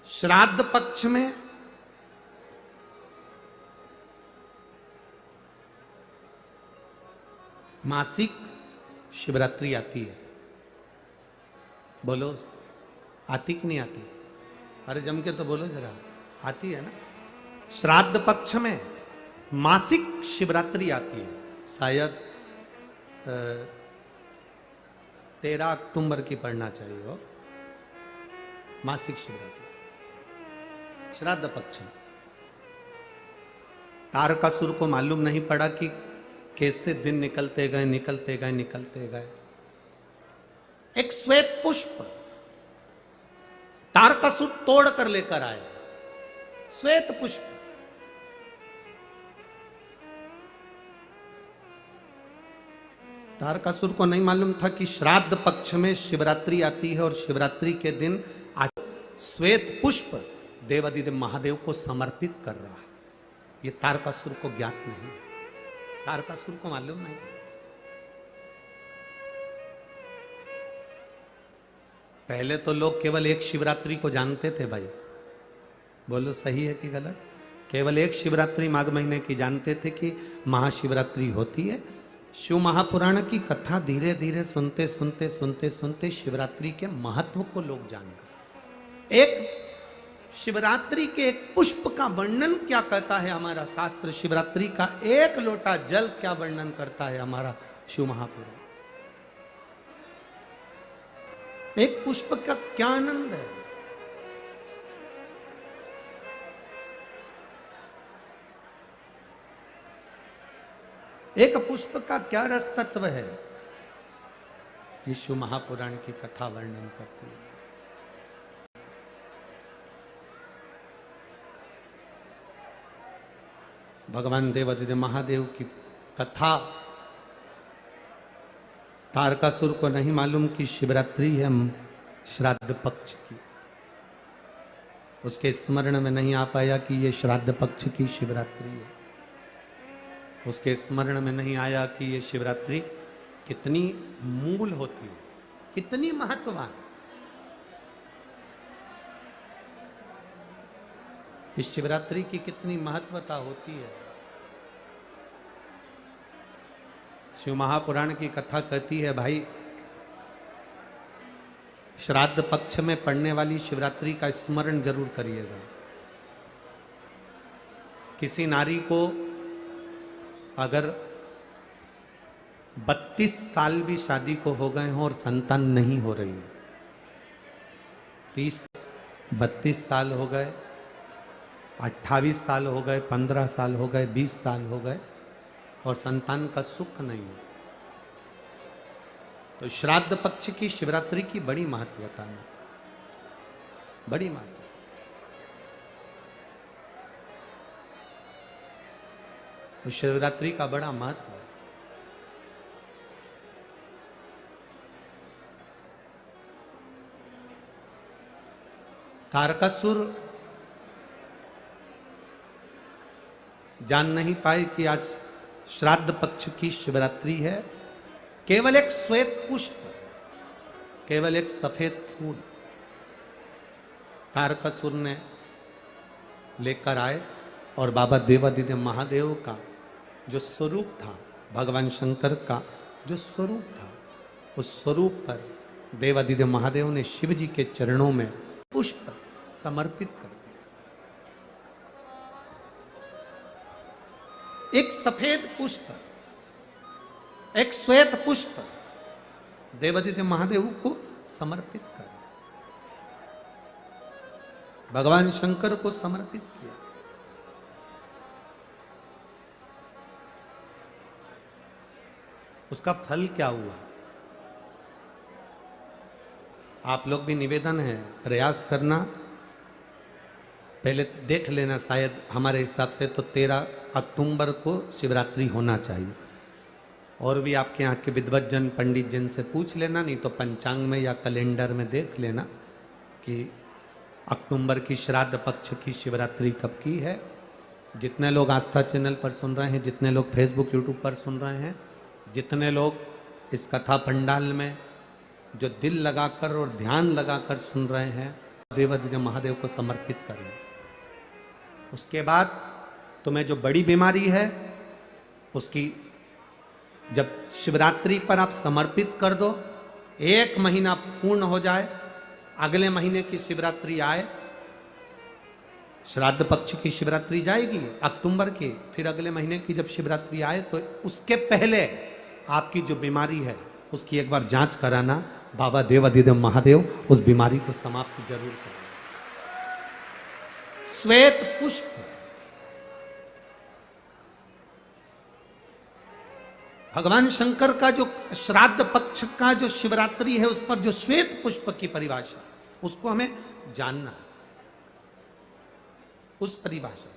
श्राद्ध पक्ष में मासिक शिवरात्रि आती है। बोलो, आती कि नहीं आती? अरे जम के तो बोलो जरा, आती है ना? श्राद्ध पक्ष में मासिक शिवरात्रि आती है। शायद 13 अक्टूबर की पढ़ना चाहिए हो, मासिक शिवरात्रि श्राद्ध पक्ष में। तारकासुर को मालूम नहीं पड़ा कि कैसे दिन निकलते गए निकलते गए निकलते गए। एक श्वेत पुष्प तारकासुर तोड़ कर लेकर आए। श्वेत पुष्प, तारकासुर को नहीं मालूम था कि श्राद्ध पक्ष में शिवरात्रि आती है और शिवरात्रि के दिन आज श्वेत पुष्प देवादिदेव महादेव को समर्पित कर रहा है। ये तारकासुर को ज्ञात नहीं, तारकासुर को मालूम नहीं। पहले तो लोग केवल एक शिवरात्रि को जानते थे भाई। बोलो सही है कि गलत? केवल एक शिवरात्रि माघ महीने की जानते थे कि महाशिवरात्रि होती है। शिव महापुराण की कथा धीरे धीरे सुनते सुनते सुनते सुनते शिवरात्रि के महत्व को लोग जान गए। एक शिवरात्रि के एक पुष्प का वर्णन क्या कहता है हमारा शास्त्र, शिवरात्रि का एक लोटा जल क्या वर्णन करता है हमारा शिव महापुराण। एक पुष्प का क्या आनंद है। एक पुष्प का क्या रस तत्व है, ये शिव महापुराण की कथा वर्णन करती है। भगवान देवादिदेव महादेव की कथा तारकासुर को नहीं मालूम कि शिवरात्रि है श्राद्ध पक्ष की। उसके स्मरण में नहीं आ पाया कि ये श्राद्ध पक्ष की शिवरात्रि है। उसके स्मरण में नहीं आया कि ये शिवरात्रि कितनी मूल होती है, कितनी महत्ववान। इस शिवरात्रि की कितनी महत्वता होती है। शिव महापुराण की कथा कहती है भाई, श्राद्ध पक्ष में पड़ने वाली शिवरात्रि का स्मरण जरूर करिएगा। किसी नारी को अगर 32 साल भी शादी को हो गए हों और संतान नहीं हो रही है, 32 साल हो गए, 28 साल हो गए, 15 साल हो गए, 20 साल हो गए और संतान का सुख नहीं हो, तो श्राद्ध पक्ष की शिवरात्रि की बड़ी महत्वता है, बड़ी महत्वता। तो शिवरात्रि का बड़ा महत्व है। तारकासुर जान नहीं पाए कि आज श्राद्ध पक्ष की शिवरात्रि है। केवल एक श्वेत पुष्प, केवल एक सफेद फूल तारकासुर ने लेकर आए और बाबा देवादिदेव महादेव का जो स्वरूप था, भगवान शंकर का जो स्वरूप था, उस स्वरूप पर देवादिदेव महादेव ने शिव जी के चरणों में पुष्प समर्पित कर दिया। एक सफेद पुष्प, एक श्वेत पुष्प देवादिदेव महादेव को समर्पित कर, भगवान शंकर को समर्पित किया। उसका फल क्या हुआ? आप लोग भी निवेदन है, प्रयास करना, पहले देख लेना। शायद हमारे हिसाब से तो 13 अक्टूबर को शिवरात्रि होना चाहिए। और भी आपके यहाँ के विद्वज्जन पंडित जन से पूछ लेना, नहीं तो पंचांग में या कैलेंडर में देख लेना कि अक्टूबर की श्राद्ध पक्ष की शिवरात्रि कब की है। जितने लोग आस्था चैनल पर सुन रहे हैं, जितने लोग फेसबुक यूट्यूब पर सुन रहे हैं, जितने लोग इस कथा पंडाल में जो दिल लगाकर और ध्यान लगाकर सुन रहे हैं, देवादिदेव महादेव को समर्पित करना। उसके बाद तुम्हें जो बड़ी बीमारी है उसकी जब शिवरात्रि पर आप समर्पित कर दो, 1 महीना पूर्ण हो जाए, अगले महीने की शिवरात्रि आए, श्राद्ध पक्ष की शिवरात्रि जाएगी अक्टूबर की, फिर अगले महीने की जब शिवरात्रि आए तो उसके पहले आपकी जो बीमारी है उसकी एक बार जांच कराना। बाबा देवादिदेव महादेव उस बीमारी को समाप्त जरूर करें। श्वेत पुष्प, भगवान शंकर का जो श्राद्ध पक्ष का जो शिवरात्रि है उस पर जो श्वेत पुष्प की परिभाषा, उसको हमें जानना, उस परिभाषा